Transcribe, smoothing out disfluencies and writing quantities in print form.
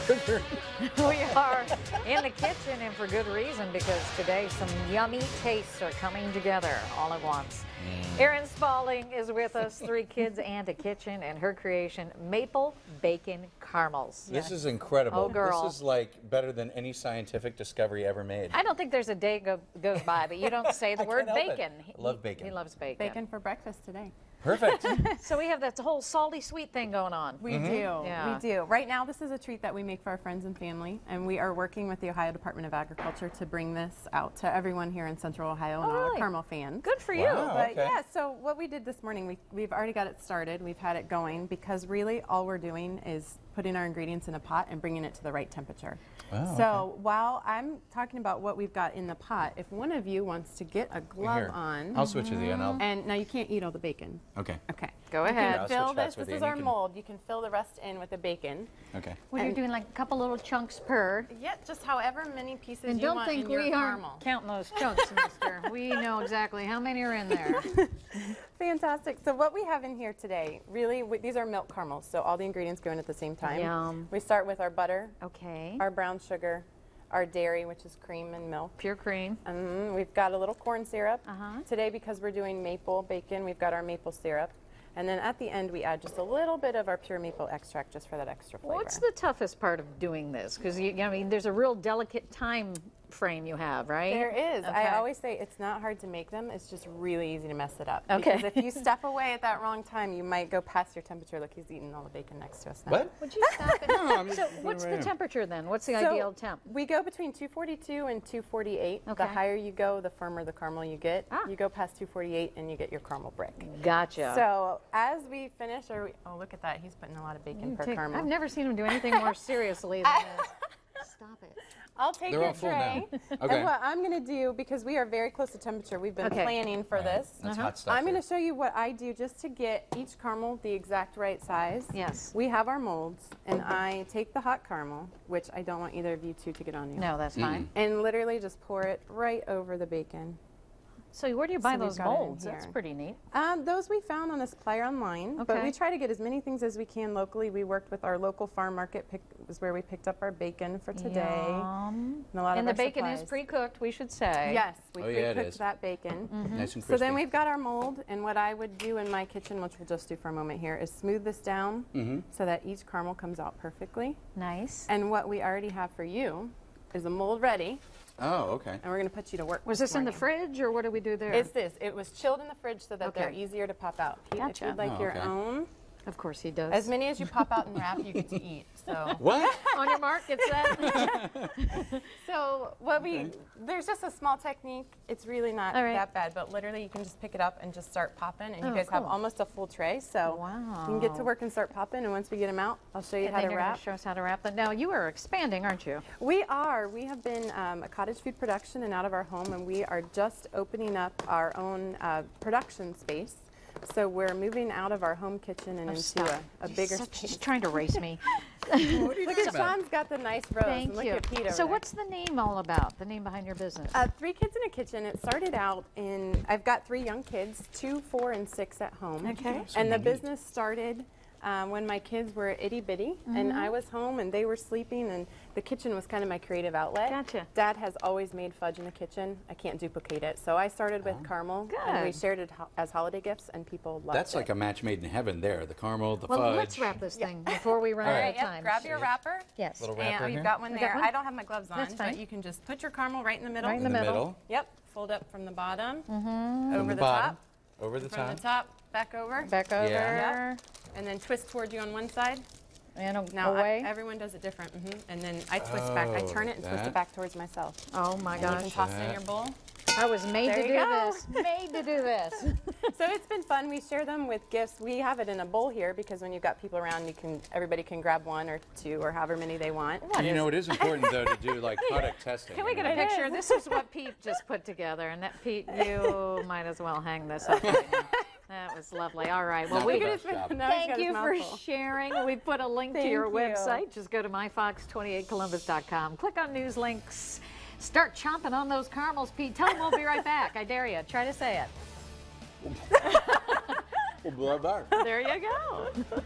sugar. We are in the kitchen, and for good reason, because today some yummy tastes are coming together all at once. Erin Spalding is with us, 3 kids and a kitchen, and her creation, maple bacon caramels. This is incredible. Oh, girl. This is like better than any scientific discovery ever made. I don't think there's a day goes by, but you don't say the word can't help it. bacon. I love bacon. He loves bacon. Bacon for breakfast today. Perfect. So we have that whole salty sweet thing going on. We do. Yeah. We do. Right now, this is a treat that we make for our friends and family, and we are working with the Ohio Department of Agriculture to bring this out to everyone here in Central Ohio and all really? our caramel fans. Good for you. Wow. But Okay. yeah, so what we did this morning, we've already got it started. We've had it going because really all we're doing is putting our ingredients in a pot and bringing it to the right temperature. Oh, So while I'm talking about what we've got in the pot, if one of you wants to get a glove Here. on, I'll switch with you and I'll. and now you can't eat all the bacon. Okay. Okay. Go You ahead. can I'll fill switch this. shots with This you is and our you can- mold. You can fill the rest in with the bacon. Okay. Well, you're doing like a couple little chunks per. Yeah, just however many pieces And you don't want think in your we aren't caramel. counting those chunks, mister. We know exactly how many are in there. Fantastic. So what we have in here today, really, these are milk caramels. So all the ingredients go in at the same time. Yum. We start with our butter, Okay. our brown sugar, our dairy, which is cream and milk. Pure cream. We've got a little corn syrup. Uh-huh. Today, because we're doing maple bacon, we've got our maple syrup. And then at the end, we add just a little bit of our pure maple extract just for that extra flavor. What's the toughest part of doing this? Because I mean, there's a real delicate time frame you have, right? There is. Okay. I always say it's not hard to make them. It's just really easy to mess it up. Okay. Because if you step away at that wrong time, you might go past your temperature. Look, he's eating all the bacon next to us now. What? Would you stop it? I'm just So going what's the around. temperature then? What's the So ideal temp? We go between 242 and 248. Okay. The higher you go, the firmer the caramel you get. Ah. You go past 248 and you get your caramel brick. Gotcha. So as we finish, oh, look at that. He's putting a lot of bacon per caramel. I've never seen him do anything more seriously than this. Stop it. I'll take They're your all full tray. now. Okay. And what I'm going to do, because we are very close to temperature, we've been Okay. planning for Right. this. That's hot stuff. I'm going there. to show you what I do just to get each caramel the exact right size. Yes. We have our molds, and I take the hot caramel, which I don't want either of you two to get on you. No, that's fine. And literally just pour it right over the bacon. So where do you buy So we've those got it in molds? That's here. pretty neat. Those we found on a supplier online, but Okay. we try to get as many things as we can locally. We worked with our local farm market, was where we picked up our bacon for today. Yum. And a lot And of the our bacon is supplies. pre-cooked, we should say. Yes, we Oh, yeah, it pre-cooked is. that bacon. Nice and crispy. So then we've got our mold, and what I would do in my kitchen, which we'll just do for a moment here, is smooth this down so that each caramel comes out perfectly. Nice. And what we already have for you is a mold ready, Oh, okay. and we're going to put you to work. Was this in the morning. fridge, or what did we do there? It's this. It was chilled in the fridge so that they're Okay. easier to pop out. Pete, Gotcha. if you'd like Oh, your okay. own, Of course he does. as many as you pop out and wrap, you get to eat. So. What? On your mark, get set. So what there's just a small technique. It's really not All right. that bad, but literally you can just pick it up and just start popping, and you Oh, guys have cool. almost a full tray. So you can get to Wow. work and start popping, and once we get them out, I'll show you And how then to you're going wrap. to show us how to wrap them. Now, you are expanding, aren't you? We are. We have been a cottage food production and out of our home, and we are just opening up our own production space. So we're moving out of our home kitchen and into Stop. a She's bigger such- space. She's trying to race me. What are you Look talking at about? Sean's got the nice rows, and Thank look you. at Pete over So there. what's the name all about, the name behind your business? 3 Kids in a Kitchen. It started out I've got 3 young kids, 2, 4, and 6 at home. Okay. And the business started when my kids were itty bitty, and I was home and they were sleeping, and the kitchen was kind of my creative outlet. Gotcha. Dad has always made fudge in the kitchen. I can't duplicate it. So I started with caramel, and we Good. shared it as holiday gifts, and people loved That's it. like a match made in heaven there. The caramel, the Well, fudge. let's wrap this thing before we run All out right. of Yep, time. grab your wrapper. Yes. Little wrapper And here. we've got one We there. got one? I don't have my gloves on, That's fine. but you can just put your caramel right in the middle. Right in in the middle. middle. Yep, fold up from the bottom, From over the the bottom. top, Over the from top. the top, back over. Back over. Yeah. And then twist towards you on one side. And Now away. everyone does it different. And then I twist back. I Oh, turn it and twist that. it back towards myself. Oh my And you can gosh. toss it in your bowl. I was made There to you do go. this. Made to do this. So it's been fun. We share them with gifts. We have it in a bowl here because when you've got people around, everybody can grab 1 or 2 or however many they want. And you know, it is important though to do like product testing. Can we get a It picture? is. This is what Pete just put together. And that, Pete, you might as well hang this up right now. That was lovely. All right. Well, Not we the best job. Now he's thank got his you mouth for full. sharing. We put a link to Thank your you. website. Just go to myfox28columbus.com. Click on news links. Start chomping on those caramels, Pete. Tell them we'll be right back. I dare you. Try to say it. Well, blah, blah. There you go.